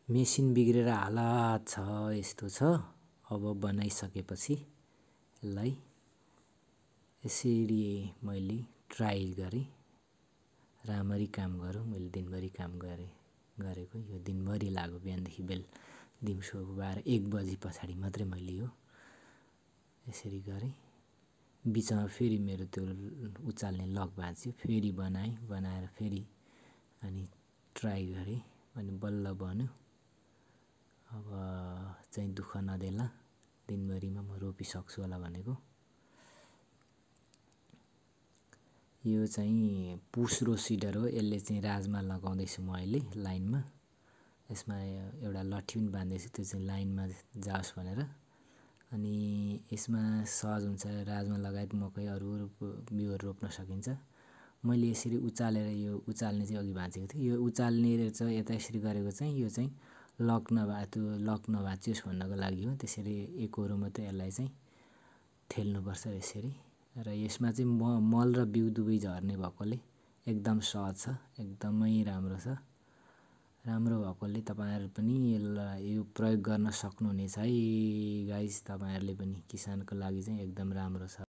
Machine बिग्रेर हालत छ यस्तो छ। अब बनाइसकेपछि यसलाई यसरी मैले ट्राई गरेँ, राम्ररी काम गरौँ। मैले दिनभरि काम गरेको यो दिनभरि लाग्यो, बिहानदेखि दिउँसो 12-1 बजी पछाडि मात्रै मैले यो यसरी गरेँ। बिचमा फेरि मेरो त्यो उचाल्ने लक भाँच्यो, फेरि बनाएर फेरि अनि ट्राई गरेँ अनि बल्ल बन्यो। अब चाहिँ दुःख नदेला, दिनभरिमा म रोपिसक्छु होला भनेको। यो चाहिँ पुस्रो सिडर हो, यसले चाहिँ राजमा लगाउँदैछु म अहिले लाइनमा। यसमा एउटा लट्ठी पनि बाँध्दैछु, त्यो चाहिँ लाइनमा जाओस् भनेर। अनि यसमा सहज हुन्छ, राजमा लगायत मकै अरू बिउहरू रोप्न सकिन्छ। मैले यसरी उचालेर यो उचाल्ने चाहिँ अघि भाँचेको थिएँ। यो उचाल्ने चाहिँ यता यसरी गरेको चाहिँ यो चाहिँ लक नभाँचियोस् भन्नको लागि हो। त्यसरी एकहोरो मात्रै यसलाई चाहिँ ठेल्नुपर्छ यसरी। र यसमा चाहिँ मल र बिउ दुवै झर्ने भएकोले एकदम सहज छ, एकदमै राम्रो छ। राम्रो भएकोले तपाईहरु पनि यसलाई यो प्रयोग गर्न सक्नुहुनेछ है गाइस। तपाईहरुले पनि किसानको लागि चाहिँ एकदम राम्रो छ।